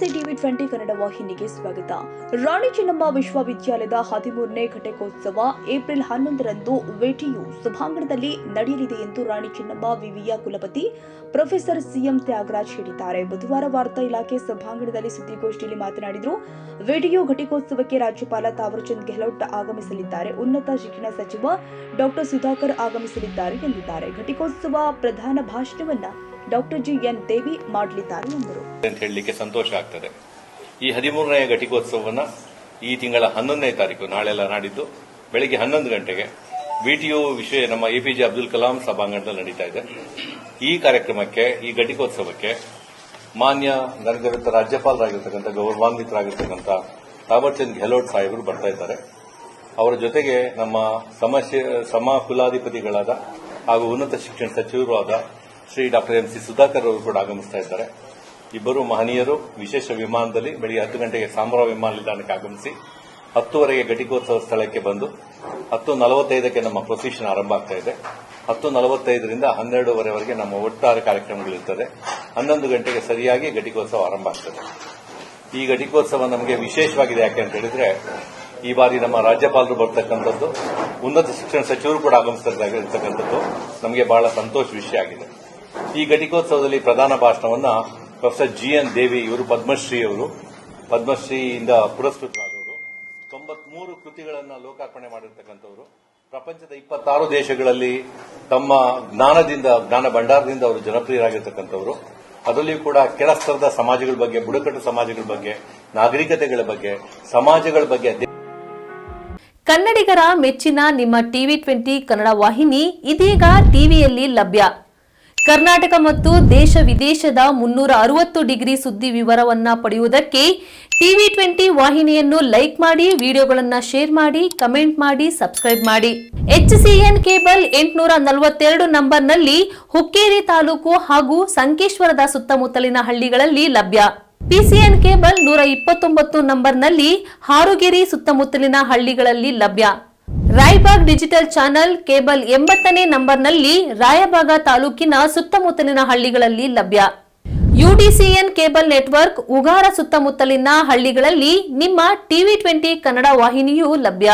ನಮಸ್ತೆ ಟಿವಿ20 ಕನ್ನಡ ವಾಹಿನಿಗೆ ಸ್ವಾಗತ. ರಾಣಿ ಚೆನ್ನಮ್ಮ ವಿಶ್ವವಿದ್ಯಾಲಯದ 13ನೇ ಘಟಿಕೋತ್ಸವ ಏಪ್ರಿಲ್ 11ರಂದು ವೇಟಿಯು ಸಭಾಂಗಣದಲ್ಲಿ ನಡೆಯಲಿದೆ ಎಂದು ರಾಣಿ ಚೆನ್ನಮ್ಮ ವಿವಿಯ ಕುಲಪತಿ ಪ್ರೊಫೆಸರ್ ಸಿಎಂ ತ್ಯಾಗರಾಜ್ ಹೇಳಿದ್ದಾರೆ. ಬುಧವಾರ ವಾರ್ತಾ ಇಲಾಖೆ ಸಭಾಂಗಣದಲ್ಲಿ ಸುದ್ದಿಗೋಷ್ಠಿಯಲ್ಲಿ ಮಾತನಾಡಿದರು. ವೇಟಿಯು ಘಟಿಕೋತ್ಸವಕ್ಕೆ ರಾಜ್ಯಪಾಲ ತಾವರ್ಚಂದ್ ಗೆಹ್ಲೋಟ್ ಆಗಮಿಸಲಿದ್ದಾರೆ. ಉನ್ನತ ಶಿಕ್ಷಣ ಸಚಿವ ಡಾಕ್ಟರ್ ಸುಧಾಕರ್ ಆಗಮಿಸಲಿದ್ದಾರೆ ಎಂದಿದ್ದಾರೆ. ಘಟಿಕೋತ್ಸವ ಪ್ರಧಾನ ಭಾಷಣವನ್ನು ಡಾಕ್ಟರ್ ಜಿ.ಎನ್. ದೇವಿ ಮಾಡಲಿದ್ದಾರೆ ಎಂದರು. ಹೇಳಲಿಕ್ಕೆ ಸಂತೋಷ ಆಗ್ತದೆ. ಈ 13ನೇ ಘಟಿಕೋತ್ಸವವನ್ನು ಈ ತಿಂಗಳ 11ನೇ ತಾರೀಕು ನಾಳೆಲ್ಲ ನಾಡಿದ್ದು ಬೆಳಗ್ಗೆ 11 ಗಂಟೆಗೆ ವಿಟಿಯು ವಿಶ್ವ ನಮ್ಮ ಎಪಿಜೆ ಅಬ್ದುಲ್ ಕಲಾಂ ಸಭಾಂಗಣದಲ್ಲಿ ನಡೀತಾ ಇದೆ. ಈ ಕಾರ್ಯಕ್ರಮಕ್ಕೆ, ಈ ಘಟಿಕೋತ್ಸವಕ್ಕೆ ಮಾನ್ಯ ನರೇಂದ್ರ ರಾಜ್ಯಪಾಲರಾಗಿರ್ತಕ್ಕಂಥ ಗೌರವಾನ್ವಿತರಾಗಿರ್ತಕ್ಕಂಥ ತಾವರ್ಚಂದ್ ಗೆಹ್ಲೋಟ್ ಸಾಹೇಬರು ಬರ್ತಾ ಇದ್ದಾರೆ. ಅವರ ಜೊತೆಗೆ ನಮ್ಮ ಕುಲಾಧಿಪತಿಗಳಾದ ಹಾಗೂ ಉನ್ನತ ಶಿಕ್ಷಣ ಸಚಿವರು ಆದ ಶ್ರೀ ಡಾಕ್ಟರ್ ಎಂ.ಸಿ. ಸುಧಾಕರ್ ಅವರು ಕೂಡ ಆಗಮಿಸ್ತಾ ಇದ್ದಾರೆ. ಇಬ್ಬರು ಮಹನೀಯರು ವಿಶೇಷ ವಿಮಾನದಲ್ಲಿ ಬೆಳಗ್ಗೆ 10 ಗಂಟೆಗೆ ಸಾಂಬ್ರಾ ವಿಮಾನ ನಿಲ್ದಾಣಕ್ಕೆ ಆಗಮಿಸಿ 10ವರೆಗೆ ಘಟಿಕೋತ್ಸವ ಸ್ಥಳಕ್ಕೆ ಬಂದು 10:45ಕ್ಕೆ ನಮ್ಮ ಪ್ರೊಸೆಷನ್ ಆರಂಭ ಆಗ್ತಾ ಇದೆ. 10:45ರಿಂದ 12:30ವರೆಗೆ ನಮ್ಮ ಒಟ್ಟಾರೆ ಕಾರ್ಯಕ್ರಮಗಳಿರ್ತದೆ. 11 ಗಂಟೆಗೆ ಸರಿಯಾಗಿ ಘಟಿಕೋತ್ಸವ ಆರಂಭ ಆಗ್ತದೆ. ಈ ಘಟಿಕೋತ್ಸವ ನಮಗೆ ವಿಶೇಷವಾಗಿದೆ. ಯಾಕೆ ಅಂತ ಹೇಳಿದ್ರೆ, ಈ ಬಾರಿ ನಮ್ಮ ರಾಜ್ಯಪಾಲರು ಬರ್ತಕ್ಕಂಥದ್ದು, ಉನ್ನತ ಶಿಕ್ಷಣ ಸಚಿವರು ಕೂಡ ಆಗಮಿಸತಕ್ಕಂಥದ್ದು ನಮಗೆ ಬಹಳ ಸಂತೋಷ ವಿಷಯ ಆಗಿದೆ. ಈ ಘಟಿಕೋತ್ಸವದಲ್ಲಿ ಪ್ರಧಾನ ಭಾಷಣವನ್ನು ಪ್ರೊಫೆಸರ್ ಜಿ.ಎನ್. ದೇವಿ ಇವರು ಪದ್ಮಶ್ರೀಯಿಂದ ಪುರಸ್ಕೃತರಾದವರು. 93 ಕೃತಿಗಳನ್ನು ಲೋಕಾರ್ಪಣೆ ಮಾಡಿರ್ತಕ್ಕಂಥವರು. ಪ್ರಪಂಚದ 26 ದೇಶಗಳಲ್ಲಿ ತಮ್ಮ ಜ್ಞಾನ ಭಂಡಾರದಿಂದ ಅವರು ಜನಪ್ರಿಯರಾಗಿರ್ತಕ್ಕಂಥವರು. ಅದರಲ್ಲಿಯೂ ಕೂಡ ಕೆಳ ಸ್ತರದ ಸಮಾಜಗಳ ಬಗ್ಗೆ, ಬುಡಕಟ್ಟು ಸಮಾಜಗಳ ಬಗ್ಗೆ, ನಾಗರಿಕತೆಗಳ ಬಗ್ಗೆ, ಸಮಾಜಗಳ ಬಗ್ಗೆ ಕನ್ನಡಿಗರ ಮೆಚ್ಚಿನ ನಿಮ್ಮ ಟಿವಿ20 ಕನ್ನಡ ವಾಹಿನಿ ಇದೀಗ ಟಿವಿಯಲ್ಲಿ ಲಭ್ಯ. ಕರ್ನಾಟಕ ಮತ್ತು ದೇಶ ವಿದೇಶದ 360 ಡಿಗ್ರಿ ಸುದ್ದಿ ವಿವರವನ್ನ ಪಡೆಯುವುದಕ್ಕೆ ಟಿವಿ20 ವಾಹಿನಿಯನ್ನು ಲೈಕ್ ಮಾಡಿ, ವಿಡಿಯೋಗಳನ್ನು ಶೇರ್ ಮಾಡಿ, ಕಮೆಂಟ್ ಮಾಡಿ, ಸಬ್ಸ್ಕ್ರೈಬ್ ಮಾಡಿ. HCN ಕೇಬಲ್ 842 ನಂಬರ್ನಲ್ಲಿ ಹುಕ್ಕೇರಿ ತಾಲೂಕು ಹಾಗೂ ಸಂಕೇಶ್ವರದ ಸುತ್ತಮುತ್ತಲಿನ ಹಳ್ಳಿಗಳಲ್ಲಿ ಲಭ್ಯ. PCN ಕೇಬಲ್ 129 ನಂಬರ್ನಲ್ಲಿ ಹಾರುಗೆರೆ ಸುತ್ತಮುತ್ತಲಿನ ಹಳ್ಳಿಗಳಲ್ಲಿ ಲಭ್ಯ. ರಾಯಬಾಗ್ ಡಿಜಿಟಲ್ ಚಾನೆಲ್ ಕೇಬಲ್ 80ನೇ ನಂಬರ್ನಲ್ಲಿ ರಾಯಬಾಗ ತಾಲೂಕಿನ ಸುತ್ತಮುತ್ತಲಿನ ಹಳ್ಳಿಗಳಲ್ಲಿ ಲಭ್ಯ. UDCN ಕೇಬಲ್ ನೆಟ್ವರ್ಕ್ ಉಗಾರ ಸುತ್ತಮುತ್ತಲಿನ ಹಳ್ಳಿಗಳಲ್ಲಿ ನಿಮ್ಮ ಟಿವಿ20 ಕನ್ನಡ ವಾಹಿನಿಯೂ ಲಭ್ಯ.